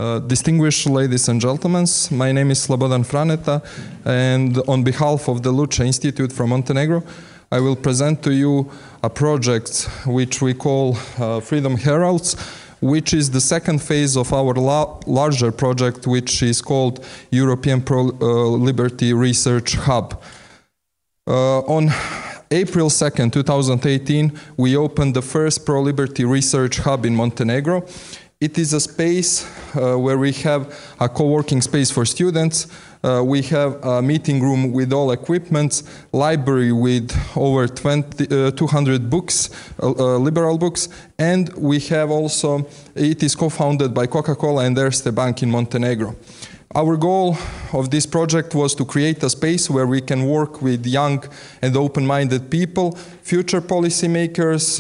Distinguished ladies and gentlemen, my name is Slobodan Franeta, and on behalf of the Lucha Institute from Montenegro, I will present to you a project which we call Freedom Heralds, which is the second phase of our larger project, which is called European Pro-Liberty Research Hub. On April 2nd, 2018, we opened the first Pro-Liberty Research Hub in Montenegro. It is a space where we have a co-working space for students. We have a meeting room with all equipment, library with over 200 books, liberal books, and we have also, it is co-founded by Coca-Cola and Erste Bank in Montenegro. Our goal of this project was to create a space where we can work with young and open-minded people, future policymakers,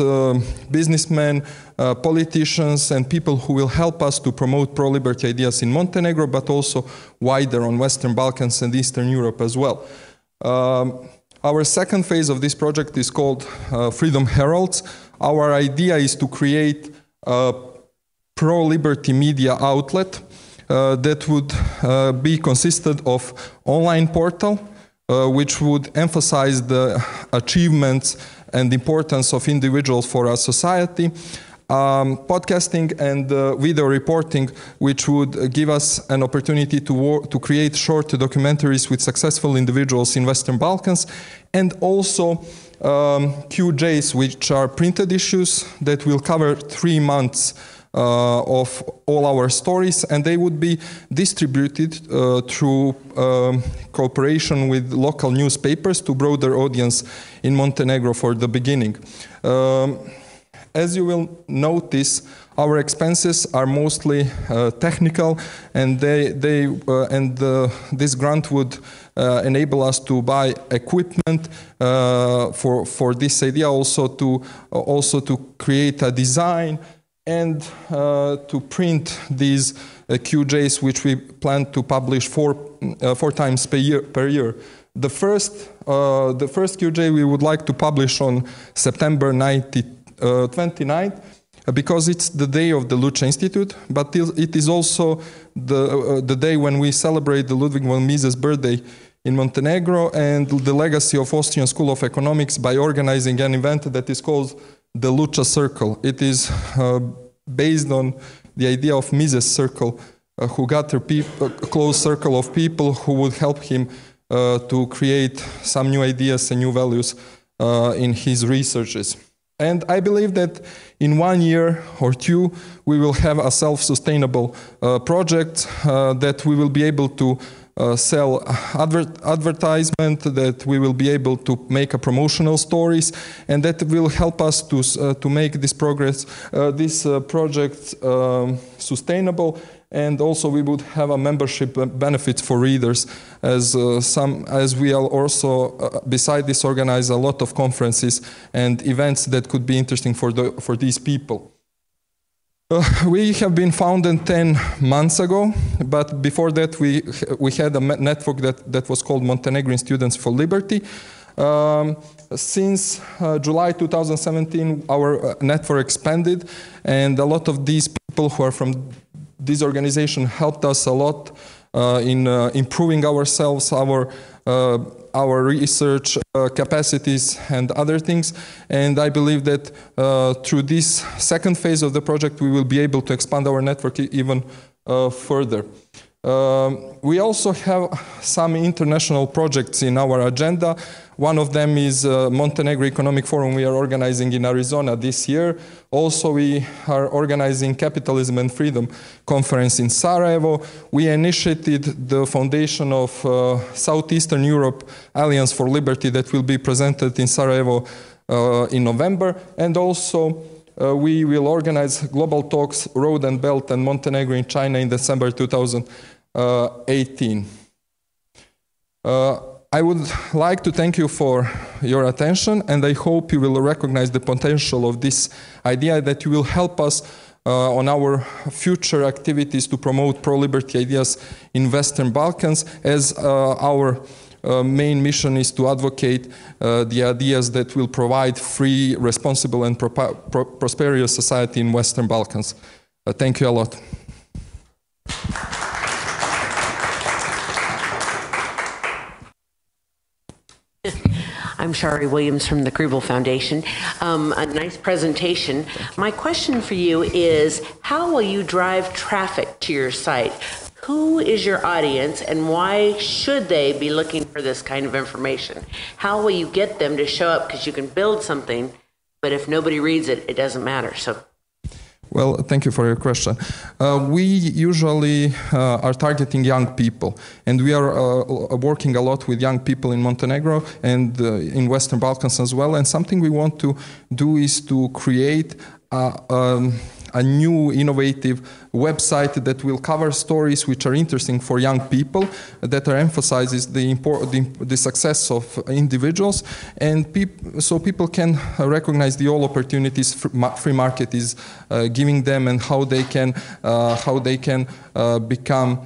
businessmen, politicians, and people who will help us to promote pro-liberty ideas in Montenegro, but also wider on Western Balkans and Eastern Europe as well. Our second phase of this project is called Freedom Heralds. Our idea is to create a pro-liberty media outlet that would be consisted of online portal, which would emphasize the achievements and importance of individuals for our society, podcasting and video reporting, which would give us an opportunity to create short documentaries with successful individuals in Western Balkans, and also QJs, which are printed issues that will cover 3 months of all our stories, and they would be distributed through cooperation with local newspapers to broader audience in Montenegro for the beginning. As you will notice, our expenses are mostly technical, and this grant would enable us to buy equipment for this idea, also to create a design and to print these QJs, which we plan to publish four times per year. The first QJ we would like to publish on September 29th, because it's the day of the Lucha Institute, but it is also the day when we celebrate the Ludwig von Mises' birthday in Montenegro and the legacy of Austrian School of Economics by organizing an event that is called the Lucha Circle. It is based on the idea of Mises' circle, who got a close circle of people who would help him to create some new ideas and new values in his researches. And I believe that in 1 year or 2, we will have a self-sustainable project that we will be able to sell advertisement, that we will be able to make a promotional stories, and that will help us to make this project sustainable. And also we would have a membership benefit for readers, as we will also, beside this, organize a lot of conferences and events that could be interesting for these people. We have been founded 10 months ago, but before that we had a network that was called Montenegrin Students for Liberty. Since July 2017, our network expanded, and a lot of these people who are from this organization helped us a lot in improving ourselves, our research capacities and other things. And I believe that through this second phase of the project, we will be able to expand our network even further. We also have some international projects in our agenda. One of them is Montenegro Economic Forum we are organizing in Arizona this year. Also, we are organizing Capitalism and Freedom Conference in Sarajevo. We initiated the foundation of Southeastern Europe Alliance for Liberty that will be presented in Sarajevo in November. And also, we will organize Global Talks, Road and Belt and Montenegro in China in December 2018. I would like to thank you for your attention, and I hope you will recognize the potential of this idea, that you will help us on our future activities to promote pro-liberty ideas in Western Balkans, as our main mission is to advocate the ideas that will provide free, responsible and prosperous society in Western Balkans. Thank you a lot. I'm Shari Williams from the Kriebel Foundation. A nice presentation. My question for you is, how will you drive traffic to your site? Who is your audience and why should they be looking for this kind of information? How will you get them to show up? Because you can build something, but if nobody reads it, it doesn't matter. So. Well, thank you for your question. We usually are targeting young people, and we are working a lot with young people in Montenegro and in Western Balkans as well. And something we want to do is to create a new innovative website that will cover stories which are interesting for young people, that are emphasizes the success of individuals, and so people can recognize the all opportunities free market is giving them, and how they can become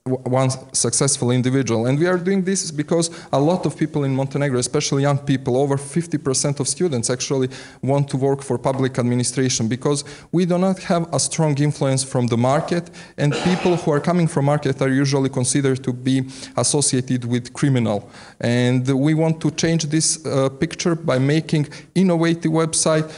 one successful individual. And we are doing this because a lot of people in Montenegro, especially young people, over 50% of students actually want to work for public administration, because we do not have a strong influence from the market, and people who are coming from market are usually considered to be associated with criminal. And we want to change this picture by making innovative website,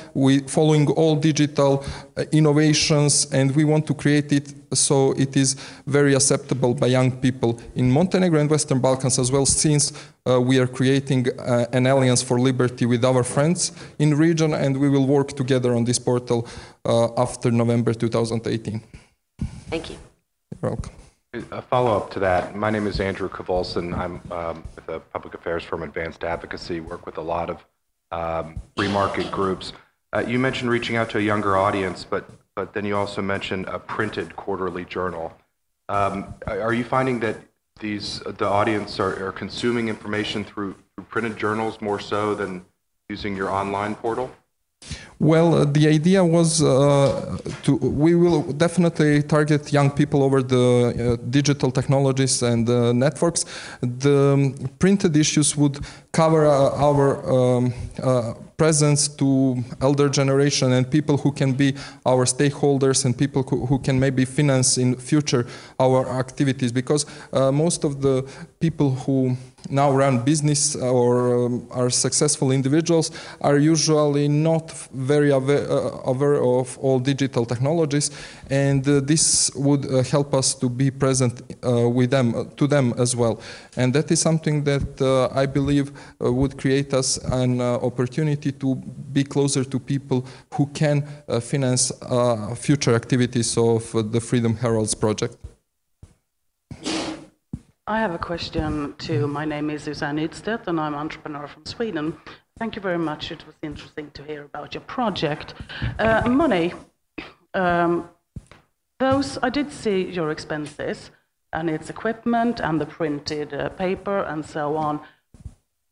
following all digital innovations, and we want to create it so it is very acceptable by young people in Montenegro and Western Balkans as well, since we are creating an alliance for liberty with our friends in the region, and we will work together on this portal after November 2018. Thank you. You're welcome. A follow-up to that, my name is Andrew Kavolson. I'm with the public affairs firm Advanced Advocacy, work with a lot of free market groups. You mentioned reaching out to a younger audience, but then you also mentioned a printed quarterly journal. Are you finding that the audience are consuming information through printed journals more so than using your online portal? Well, the idea was we will definitely target young people over the digital technologies and networks. The printed issues would cover our presence to elder generation and people who can be our stakeholders and people who can maybe finance in future our activities, because most of the people who now run business or are successful individuals are usually not very aware of all digital technologies, and this would help us to be present with them, to them as well. And that is something that I believe would create us an opportunity to be closer to people who can finance future activities of the Freedom Heralds project. I have a question too. My name is Susanne Ydstedt and I'm an entrepreneur from Sweden. Thank you very much. It was interesting to hear about your project. Money. I did see your expenses, and it's equipment and the printed paper and so on.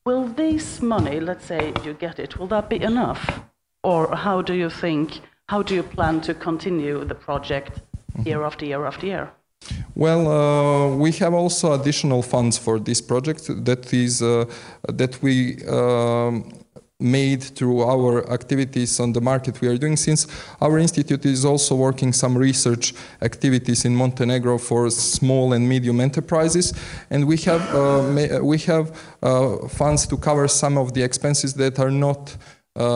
Will this money, let's say you get it, will that be enough? Or how do you plan to continue the project year after year after year? Well, we have also additional funds for this project that we made through our activities on the market we are doing, since our institute is also working some research activities in Montenegro for small and medium enterprises, and we have funds to cover some of the expenses that are not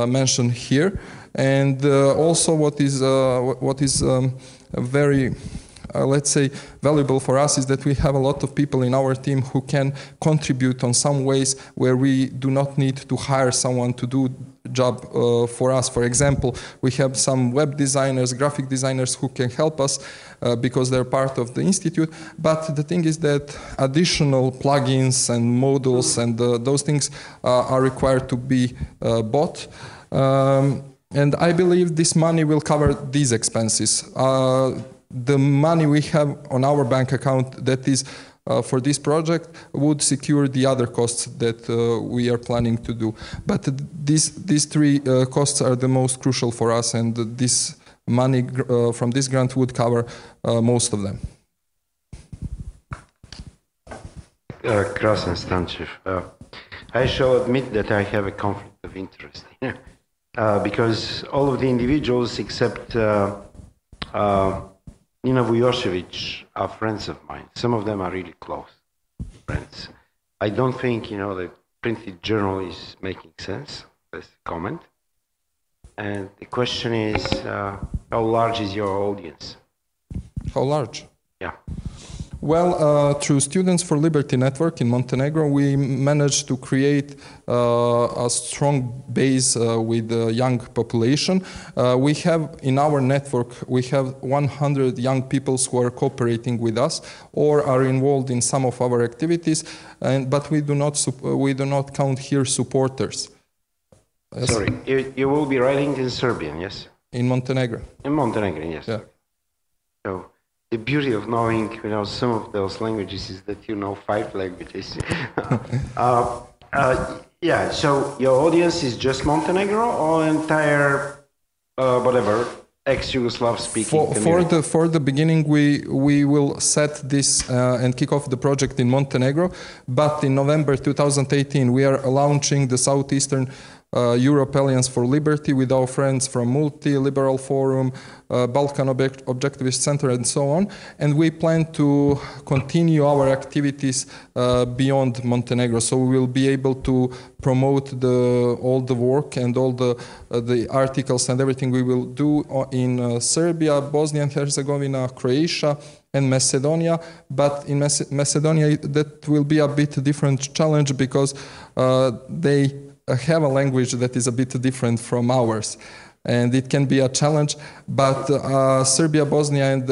mentioned here. And also what is very let's say valuable for us is that we have a lot of people in our team who can contribute on some ways where we do not need to hire someone to do job for us. For example, we have some web designers, graphic designers who can help us because they're part of the institute. But the thing is that additional plugins and modules and those things are required to be bought. And I believe this money will cover these expenses. The money we have on our bank account that is for this project would secure the other costs that we are planning to do. But these three costs are the most crucial for us, and this money from this grant would cover most of them. Krasen Stanchev. I shall admit that I have a conflict of interest here, because all of the individuals except Nina Vujošević are friends of mine. Some of them are really close friends. I don't think, the printed journal is making sense. That's a comment. And the question is, how large is your audience? How large? Yeah. Well, through Students for Liberty Network in Montenegro, we managed to create a strong base with the young population. We have in our network, we have 100 young people who are cooperating with us or are involved in some of our activities, but we do not count here supporters. Yes. Sorry, you will be writing in Serbian, yes? In Montenegro. In Montenegro, yes. Yeah. So the beauty of knowing, some of those languages is that you know 5 languages. Yeah. So your audience is just Montenegro or entire, ex-Yugoslav speaking community? For the beginning, we will set this and kick off the project in Montenegro. But in November 2018, we are launching the Southeastern Europe Alliance for Liberty with our friends from Multi-Liberal Forum, Balkan Objectivist Center, and so on. And we plan to continue our activities beyond Montenegro. So we will be able to promote all the work and all the articles and everything we will do in Serbia, Bosnia and Herzegovina, Croatia, and Macedonia. But in Macedonia, that will be a bit different challenge because they have a language that is a bit different from ours, and it can be a challenge, but Serbia, Bosnia, and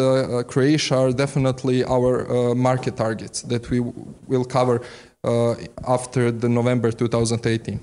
Croatia are definitely our market targets that we will cover after the November 2018.